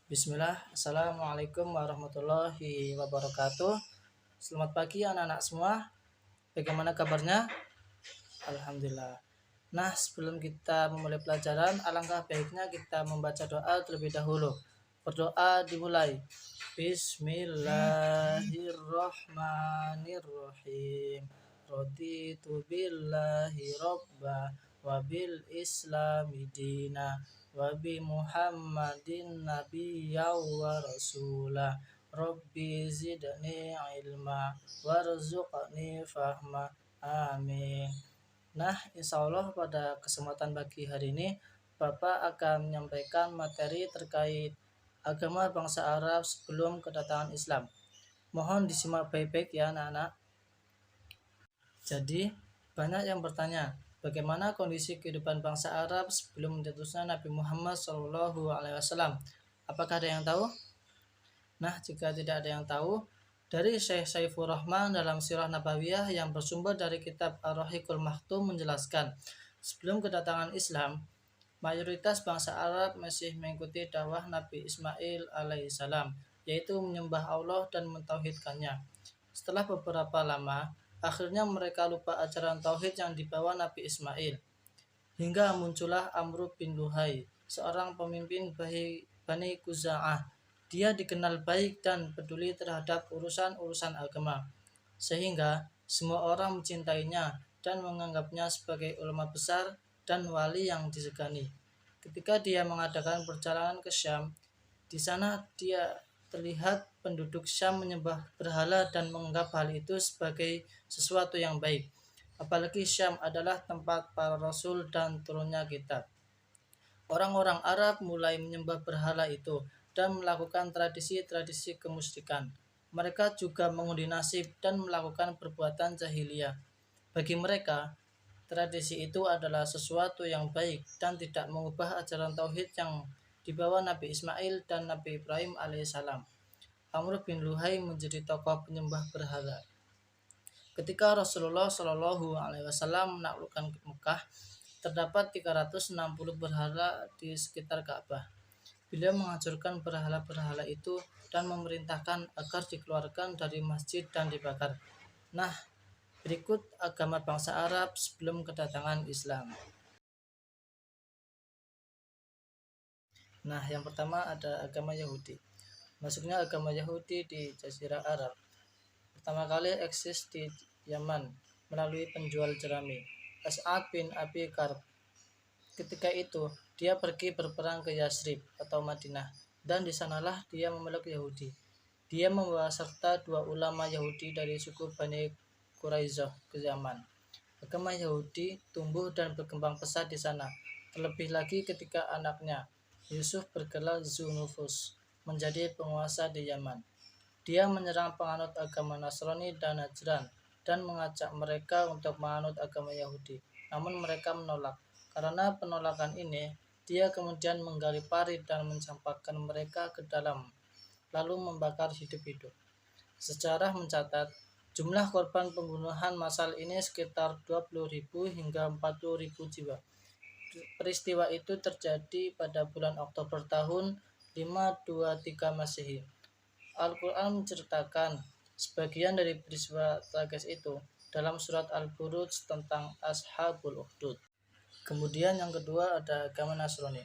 Bismillah, Assalamualaikum warahmatullahi wabarakatuh. Selamat pagi anak-anak semua. Bagaimana kabarnya? Alhamdulillah. Nah, sebelum kita memulai pelajaran, alangkah baiknya kita membaca doa terlebih dahulu. Berdoa dimulai. Bismillahirrahmanirrahim. Raditu billahi robba wa bil islami dina wa bi muhammadin nabiyya wa rasulah. Rabbi zidni ilma warzuqni fahma. Amin. Nah, insya Allah pada kesempatan pagi hari ini Bapak akan menyampaikan materi terkait agama bangsa Arab sebelum kedatangan Islam. Mohon disimak baik-baik ya anak-anak. Jadi, banyak yang bertanya, bagaimana kondisi kehidupan bangsa Arab sebelum diutusnya Nabi Muhammad SAW? Apakah ada yang tahu? Nah, jika tidak ada yang tahu, dari Syekh Saifur Rahman dalam Sirah Nabawiyah yang bersumber dari kitab Ar-Rahiqul Maktum menjelaskan, sebelum kedatangan Islam, mayoritas bangsa Arab masih mengikuti dakwah Nabi Ismail alaihissalam, yaitu menyembah Allah dan mentauhidkannya. Setelah beberapa lama, akhirnya mereka lupa ajaran tauhid yang dibawa Nabi Ismail. Hingga muncullah Amr bin Luhai, seorang pemimpin Bani Khuza'ah. Dia dikenal baik dan peduli terhadap urusan-urusan agama, sehingga semua orang mencintainya dan menganggapnya sebagai ulama besar dan wali yang disegani. Ketika dia mengadakan perjalanan ke Syam, di sana dia terlihat penduduk Syam menyembah berhala dan menganggap hal itu sebagai sesuatu yang baik. Apalagi Syam adalah tempat para rasul dan turunnya kitab. Orang-orang Arab mulai menyembah berhala itu dan melakukan tradisi-tradisi kemusyrikan. Mereka juga mengundi nasib dan melakukan perbuatan jahiliyah. Bagi mereka, tradisi itu adalah sesuatu yang baik dan tidak mengubah ajaran tauhid yang dibawa Nabi Ismail dan Nabi Ibrahim alaihissalam. Amr bin Luhai menjadi tokoh penyembah berhala. Ketika Rasulullah Shallallahu Alaihi Wasallam menaklukkan Mekah, terdapat 360 berhala di sekitar Ka'bah. Beliau menghancurkan berhala-berhala itu dan memerintahkan agar dikeluarkan dari masjid dan dibakar. Nah, berikut agama bangsa Arab sebelum kedatangan Islam. Nah, yang pertama ada agama Yahudi. Masuknya agama Yahudi di Jazirah Arab pertama kali eksis di Yaman melalui penjual jerami, As'ad bin Abi Karb. Ketika itu, dia pergi berperang ke Yasrib atau Madinah, dan di sanalah dia memeluk Yahudi. Dia membawa serta 2 ulama Yahudi dari suku Bani Quraisyah ke Yaman. Agama Yahudi tumbuh dan berkembang pesat di sana. Terlebih lagi ketika anaknya, Yusuf bergelar Zunufus, menjadi penguasa di Yaman. Dia menyerang penganut agama Nasrani dan Najran dan mengajak mereka untuk menganut agama Yahudi. Namun mereka menolak. Karena penolakan ini, dia kemudian menggali parit dan mencampakkan mereka ke dalam, lalu membakar hidup-hidup. Sejarah mencatat, jumlah korban pembunuhan massal ini sekitar 20.000 hingga 40.000 jiwa. Peristiwa itu terjadi pada bulan Oktober tahun 523 Masehi. Al-Quran menceritakan sebagian dari peristiwa tragis itu dalam surat Al-Buruj tentang Ashabul Ukhdud. Kemudian yang kedua ada agama Nasrani.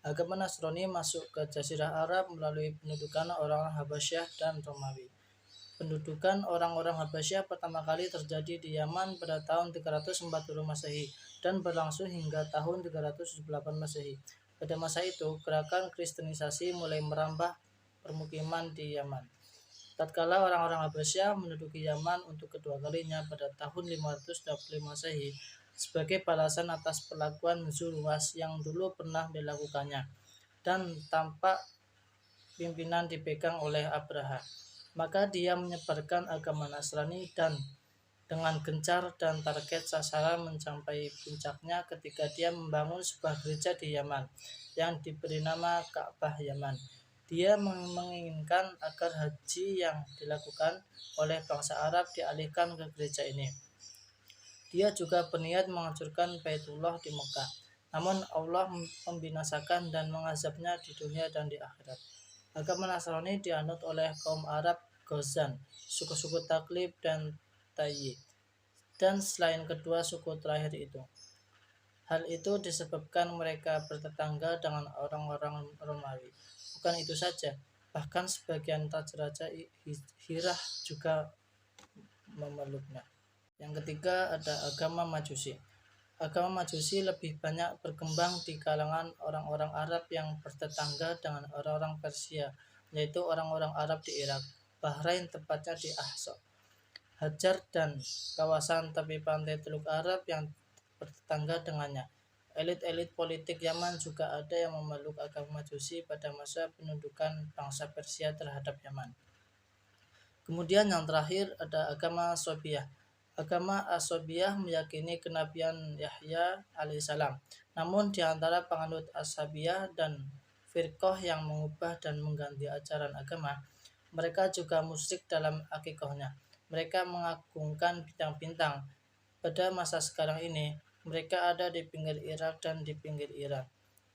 Agama Nasrani masuk ke Jazirah Arab melalui pendudukan orang Habasyah dan Romawi. Pendudukan orang-orang Habasyah pertama kali terjadi di Yaman pada tahun 340 Masehi dan berlangsung hingga tahun 378 Masehi. Pada masa itu, gerakan kristenisasi mulai merambah permukiman di Yaman. Tatkala orang-orang Habasyah menduduki Yaman untuk kedua kalinya pada tahun 525 Masehi sebagai balasan atas perlakuan Zulwas yang dulu pernah dilakukannya dan tampak pimpinan dipegang oleh Abraha. Maka dia menyebarkan agama Nasrani dan dengan gencar dan target sasaran mencapai puncaknya ketika dia membangun sebuah gereja di Yaman yang diberi nama Ka'bah Yaman. Dia menginginkan agar haji yang dilakukan oleh bangsa Arab dialihkan ke gereja ini. Dia juga berniat menghancurkan Baitullah di Mekah. Namun Allah membinasakan dan mengazabnya di dunia dan di akhirat. Agama Nasrani dianut oleh kaum Arab Ghazan, suku-suku Taklib dan Tayyi, dan selain kedua suku terakhir itu. Hal itu disebabkan mereka bertetangga dengan orang-orang Romawi. Bukan itu saja, bahkan sebagian raja-raja Hirah juga memeluknya. Yang ketiga ada agama Majusi. Agama Majusi lebih banyak berkembang di kalangan orang-orang Arab yang bertetangga dengan orang-orang Persia, yaitu orang-orang Arab di Irak, Bahrain tepatnya di Ahsa, Hajar dan kawasan tepi pantai Teluk Arab yang bertetangga dengannya. Elit-elit politik Yaman juga ada yang memeluk agama Majusi pada masa pendudukan bangsa Persia terhadap Yaman. Kemudian yang terakhir ada agama Asobiyah. Agama Asobiyah meyakini kenabian Yahya alaihissalam. Namun di antara penganut Ashabiyah dan firqah yang mengubah dan mengganti ajaran agama, mereka juga musyrik dalam akikahnya. Mereka mengagungkan bintang-bintang. Pada masa sekarang ini, mereka ada di pinggir Irak dan di pinggir Iran.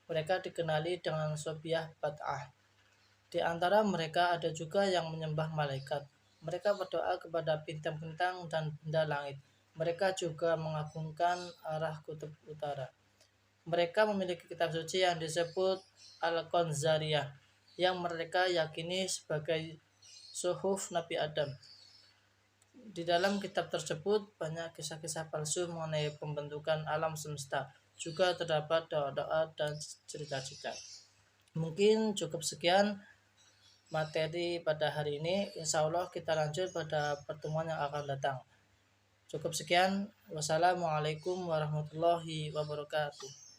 Mereka dikenali dengan Sobiyah Bad'ah. Di antara mereka ada juga yang menyembah malaikat. Mereka berdoa kepada bintang-bintang dan benda langit. Mereka juga mengagungkan arah kutub utara. Mereka memiliki kitab suci yang disebut Al-Konzariyah, yang mereka yakini sebagai Suhuf Nabi Adam. Di dalam kitab tersebut banyak kisah-kisah palsu mengenai pembentukan alam semesta. Juga terdapat doa-doa dan cerita-cerita. Mungkin cukup sekian materi pada hari ini. Insya Allah kita lanjut pada pertemuan yang akan datang. Cukup sekian. Wassalamualaikum warahmatullahi wabarakatuh.